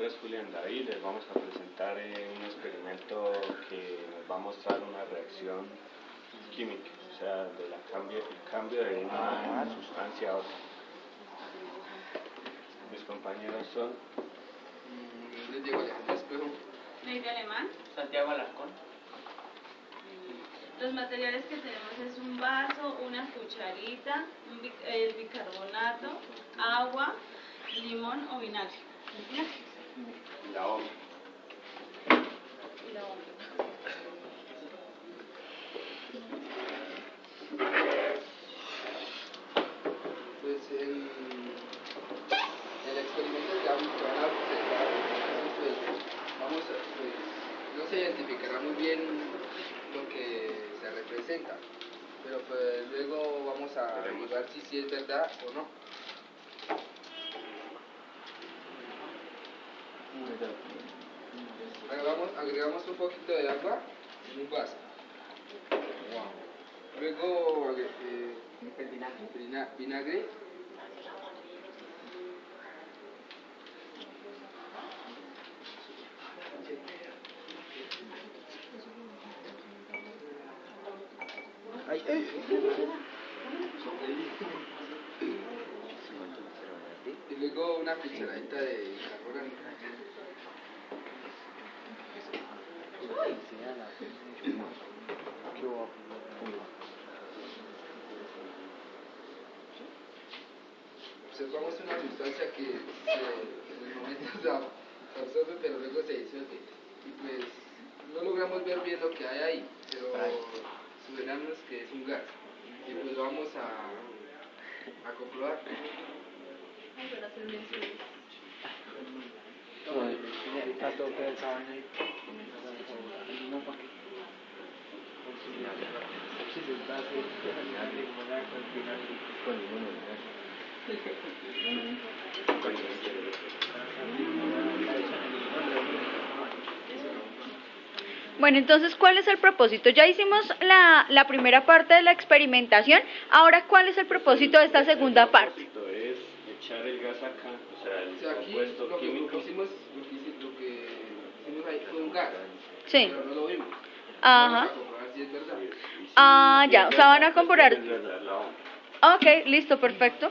nombre es Julián David. Les vamos a presentar un experimento que nos va a mostrar una reacción química, o sea, el cambio de una sustancia a otra. Mis compañeros son Diego Alejandro Espejo, Lady Alemán. Santiago Alarcón. Los materiales que tenemos es un vaso, una cucharita, el bicarbonato, agua, limón o vinagre. y la bomba. Y la bomba. pues el experimento que van a presentar, no se identificará muy bien lo que se representa, pero pues luego vamos a averiguar si es verdad o no. Agregamos un poquito de agua en un vaso. Luego vinagre. Y luego una cucharadita de bicarbonato. Observamos una sustancia que en el momento se absorbe, pero luego se disuelve. Y pues no logramos ver bien lo que hay ahí, pero suponemos que es un gas. Y pues lo vamos a comprobar. Bueno, entonces, ¿cuál es el propósito? Ya hicimos la primera parte de la experimentación. Ahora, ¿cuál es el propósito de esta segunda parte? El propósito es echar el gas acá, o sea, el Aquí compuesto químico. lo que hicimos ahí fue un gas, Sí. pero no lo vimos. Ajá. Vamos a comprobar si es verdad. Ah, ya, o sea, van a comparar. Es verdad, la bomba. Ok, listo, perfecto.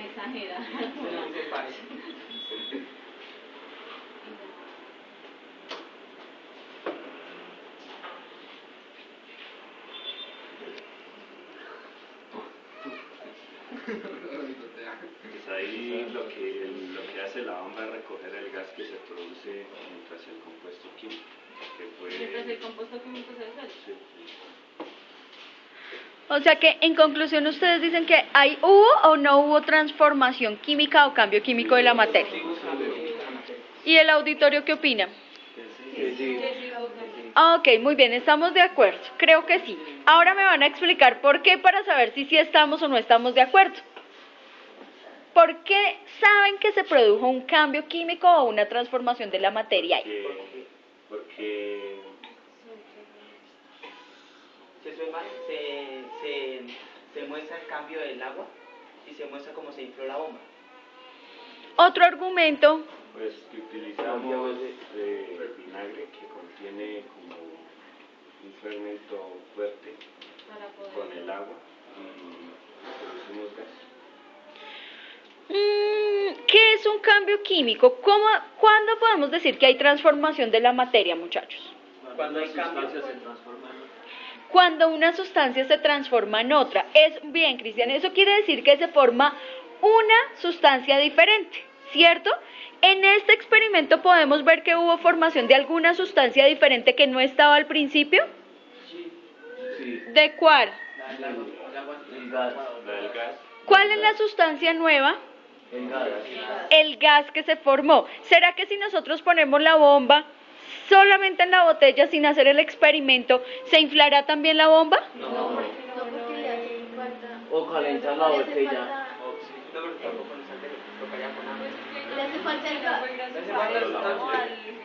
Exagera. Pues ahí lo que hace la bomba es recoger el gas que se produce mientras el compuesto químico, que fue... Mientras el compuesto químico se disuelve. Sí. O sea que, en conclusión, ustedes dicen que ¿hubo o no hubo transformación química o cambio químico de la materia? ¿Y el auditorio qué opina? Ok, muy bien, estamos de acuerdo. Creo que sí. Ahora me van a explicar por qué, para saber si sí estamos o no estamos de acuerdo. ¿Por qué saben que se produjo un cambio químico o una transformación de la materia ahí? Porque se muestra el cambio del agua y se muestra cómo se infló la bomba. Otro argumento. pues que utilizamos vinagre que contiene como un fermento fuerte con el agua y producimos gas. ¿Qué es un cambio químico? ¿Cuándo podemos decir que hay transformación de la materia, muchachos? Cuando hay cambios se transforman. Cuando una sustancia se transforma en otra. Bien, Cristian, eso quiere decir que se forma una sustancia diferente, ¿cierto? En este experimento podemos ver que hubo formación de alguna sustancia diferente que no estaba al principio. Sí. ¿De cuál? El gas. ¿Cuál es la sustancia nueva? El gas. El gas que se formó. ¿Será que si nosotros ponemos la bomba solamente en la botella sin hacer el experimento, se inflará también la bomba? No. O calentar la botella. No, pero tampoco con sal, tocaría con agua. Le hace falta el gas.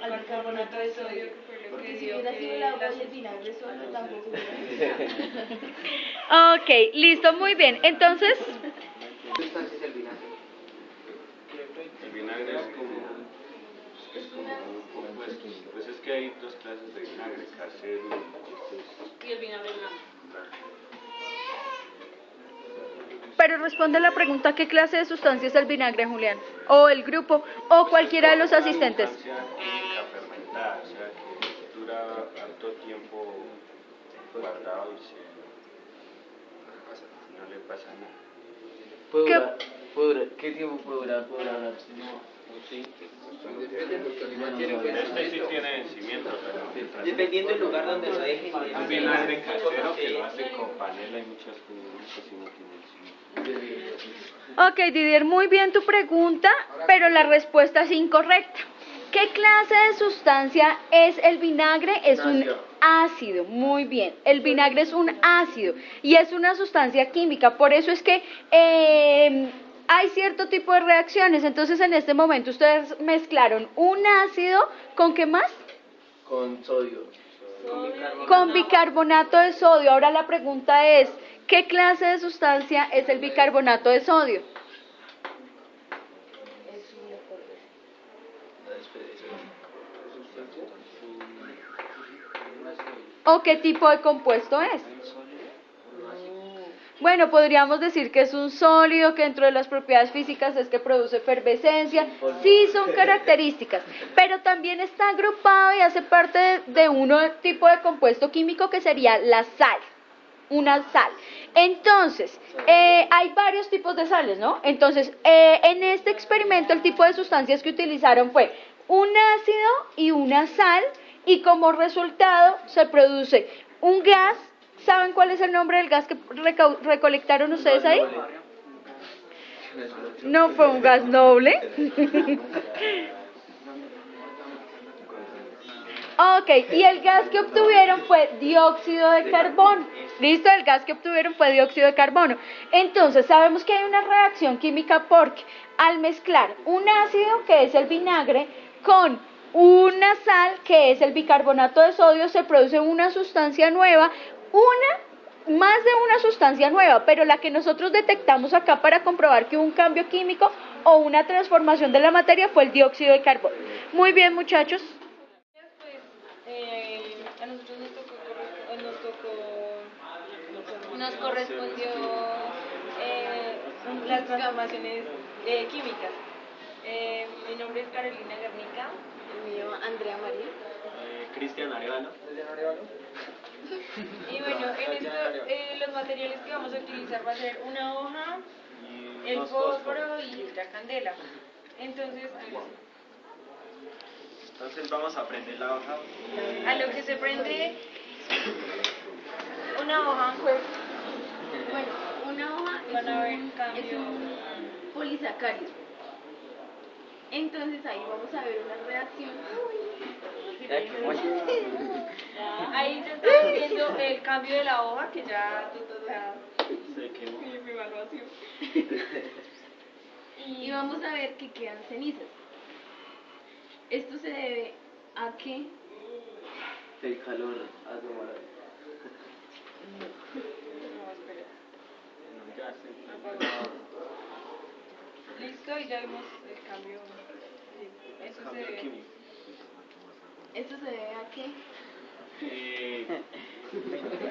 Al bicarbonato de sodio, que fue lo Porque que si dio hubiera que sido el agua y el vinagre solo tampoco hubiera. Ok, listo, muy bien. Entonces, ¿Qué sustancia es el vinagre? El vinagre es como un compuesto. Pues es que hay dos clases de vinagre, casero y el vinagre blanco. Pero responde la pregunta, ¿qué clase de sustancia es el vinagre, Julián? O el grupo, o cualquiera de los asistentes. Es una sustancia química fermentada, o sea que dura harto tiempo guardado y no le pasa nada. ¿Qué tiempo puede durar? ¿Puede durar? Sí. Este sí tiene vencimiento, pero Dependiendo del lugar donde lo dejen. un vinagre casero que lo hace con panela y muchas cosas y no tiene vencimiento. Ok, Didier, muy bien tu pregunta, pero la respuesta es incorrecta. ¿Qué clase de sustancia es el vinagre? Es un ácido, muy bien. El vinagre es un ácido y es una sustancia química, por eso es que hay cierto tipo de reacciones. Entonces, en este momento ustedes mezclaron un ácido ¿con qué más? Con sodio. Con bicarbonato de sodio. Ahora la pregunta es, ¿qué clase de sustancia es el bicarbonato de sodio? ¿O qué tipo de compuesto es? Bueno, podríamos decir que es un sólido, que dentro de las propiedades físicas es que produce efervescencia. Sí, son características, pero también está agrupado y hace parte de un tipo de compuesto químico que sería la sal, una sal. Entonces, hay varios tipos de sales, ¿no? Entonces, en este experimento el tipo de sustancias que utilizaron fue un ácido y una sal, y como resultado se produce un gas. ¿Saben cuál es el nombre del gas que recolectaron ustedes ahí? No fue un gas noble. Ok, y el gas que obtuvieron fue dióxido de carbono. ¿Listo? El gas que obtuvieron fue dióxido de carbono. Entonces, sabemos que hay una reacción química porque al mezclar un ácido, que es el vinagre, con una sal, que es el bicarbonato de sodio, se produce una sustancia nueva, más de una sustancia nueva, pero la que nosotros detectamos acá para comprobar que hubo un cambio químico o una transformación de la materia fue el dióxido de carbono. Muy bien, muchachos. A nosotros nos correspondió las transformaciones químicas. Mi nombre es Carolina Guernica. El mío, Andrea María. Cristian Arevalo. Y bueno, en esto, los materiales que vamos a utilizar va a ser una hoja, el fósforo y la candela. Entonces Vamos a prender la hoja. a lo que se prende una hoja, pues, bueno, una hoja van a ver Es un polisacárido. Entonces ahí vamos a ver una reacción. ahí se está viendo el cambio de la hoja que ya Se quemó. mi evaluación. Y vamos a ver que quedan cenizas. Esto se debe a que El calor asomado. Listo, y ya vimos el cambio. esto se debe a que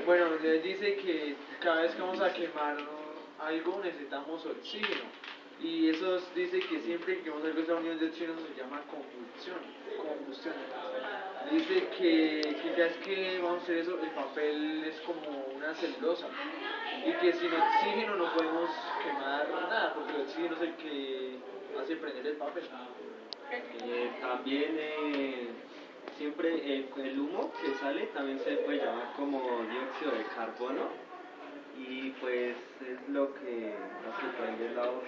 Bueno, les dice que cada vez que vamos a quemar algo necesitamos oxígeno. Y eso dice que siempre que quemamos algo esa unión de oxígeno se llama combustión. Dice que cada vez que vamos a hacer eso, el papel es como una celulosa. Y que sin oxígeno no podemos quemar nada, porque el oxígeno es el que hace prender el papel. También siempre el humo que sale también se puede llamar como dióxido de carbono y pues es lo que hace prender la hoja.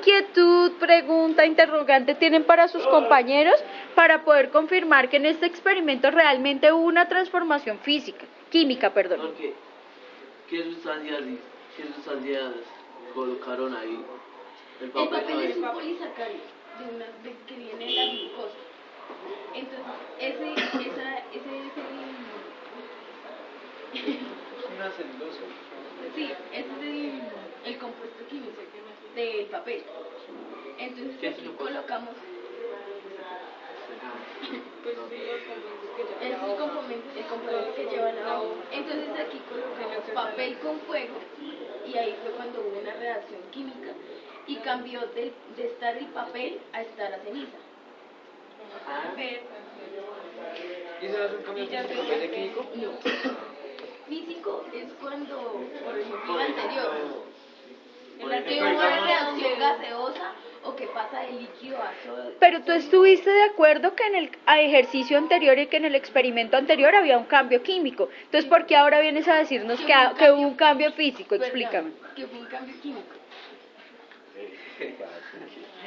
¿Qué inquietud, pregunta, interrogante tienen para sus compañeros para poder confirmar que en este experimento realmente hubo una transformación química, perdón? Porque, ¿qué sustancias colocaron ahí? El papel es un polisacárido que viene de la glucosa. Entonces, ese es Una celulosa. sí, ese es el compuesto químico del papel. Entonces aquí colocamos el componente que lleva la hoja. Entonces aquí colocamos papel con fuego y ahí fue cuando hubo una reacción química y cambió de estar el papel a estar la ceniza. ¿Y eso es un cambio físico en vez de químico? No. Físico es cuando, por ejemplo, el anterior, que hubo una reacción gaseosa o que pasa de líquido a sólido. Pero tú estuviste de acuerdo que en el ejercicio anterior y que en el experimento anterior había un cambio químico. Entonces, ¿por qué ahora vienes a decirnos que hubo un cambio físico? Explícame. Que fue un cambio químico.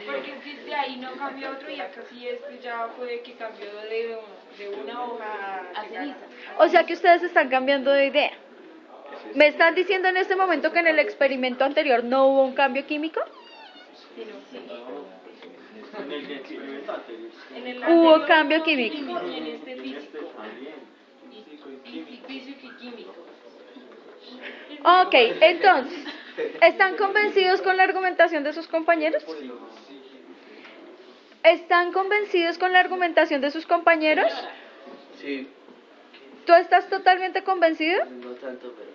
Porque es que de ahí no cambió otro y acá sí este ya fue que cambió de una hoja A ceniza. O sea que ustedes están cambiando de idea. ¿Me están diciendo en este momento que en el experimento anterior no hubo un cambio químico? En el experimento anterior. En el Hubo anterior cambio hubo químico. y en este físico. También. Físico y químico. Ok, entonces, ¿están convencidos con la argumentación de sus compañeros? ¿Están convencidos con la argumentación de sus compañeros? Sí, ¿Tú estás totalmente convencido? no tanto, pero...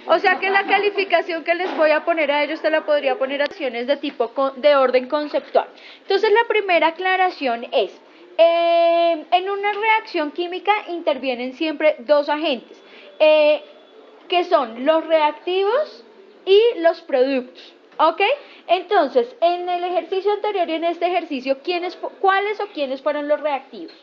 O sea que la calificación que les voy a poner a ellos te la podría poner a acciones de tipo de orden conceptual. Entonces la primera aclaración es, en una reacción química intervienen siempre dos agentes, que son los reactivos y los productos. ¿Ok? Entonces, en el ejercicio anterior y en este ejercicio, ¿cuáles o quiénes fueron los reactivos?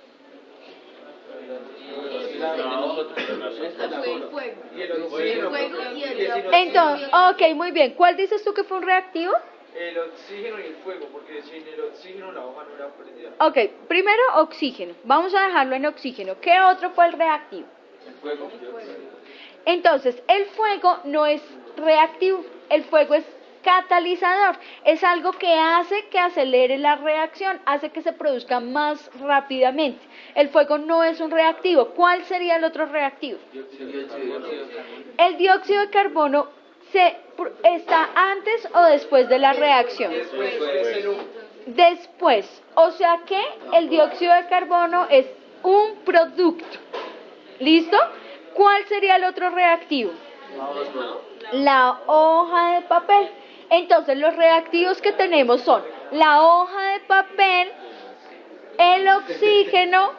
Fue el fuego. Y el oxígeno. Entonces, ok, muy bien. ¿Cuál dices tú que fue un reactivo? El oxígeno y el fuego, porque sin el oxígeno la hoja no era prendida. Ok, primero oxígeno. Vamos a dejarlo en oxígeno. ¿Qué otro fue el reactivo? El fuego. Entonces, el fuego no es reactivo, el fuego es catalizador, es algo que hace que acelere la reacción, hace que se produzca más rápidamente. El fuego no es un reactivo. ¿Cuál sería el otro reactivo? El dióxido de carbono está antes o después de la reacción. Después, o sea que el dióxido de carbono es un producto. ¿Listo? ¿Cuál sería el otro reactivo? La hoja de papel. Entonces, los reactivos que tenemos son la hoja de papel, el oxígeno,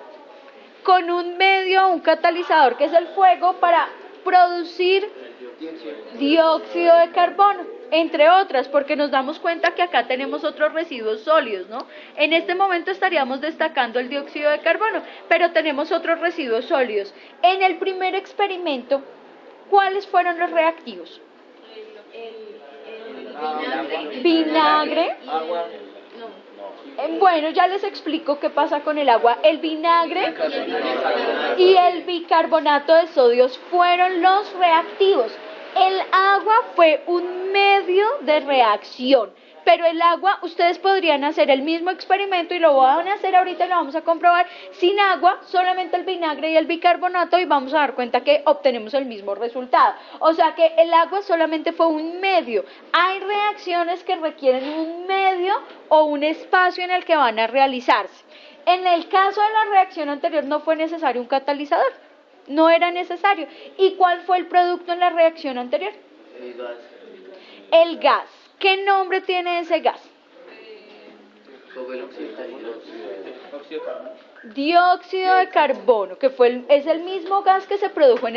con un medio, un catalizador, que es el fuego, para producir dióxido de carbono, entre otras, porque nos damos cuenta que acá tenemos otros residuos sólidos, ¿no? En este momento estaríamos destacando el dióxido de carbono, pero tenemos otros residuos sólidos. En el primer experimento, ¿cuáles fueron los reactivos? Vinagre. Agua. Bueno, ya les explico qué pasa con el agua. El vinagre y el bicarbonato de sodio fueron los reactivos. El agua fue un medio de reacción, pero el agua, ustedes podrían hacer el mismo experimento y lo van a hacer ahorita y lo vamos a comprobar, sin agua, solamente el vinagre y el bicarbonato, y vamos a dar cuenta que obtenemos el mismo resultado. O sea que el agua solamente fue un medio. Hay reacciones que requieren un medio o un espacio en el que van a realizarse. En el caso de la reacción anterior no fue necesario un catalizador. No era necesario. ¿Y cuál fue el producto en la reacción anterior? El gas. El gas. ¿Qué nombre tiene ese gas? Como el oxígeno. Dióxido de carbono, que es el mismo gas que se produjo en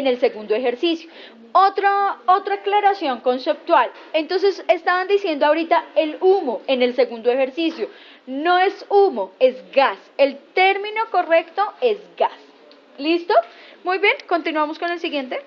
el segundo ejercicio. Otra aclaración conceptual. Entonces, estaban diciendo ahorita el humo en el segundo ejercicio. No es humo, es gas. El término correcto es gas. ¿Listo? Muy bien, continuamos con el siguiente.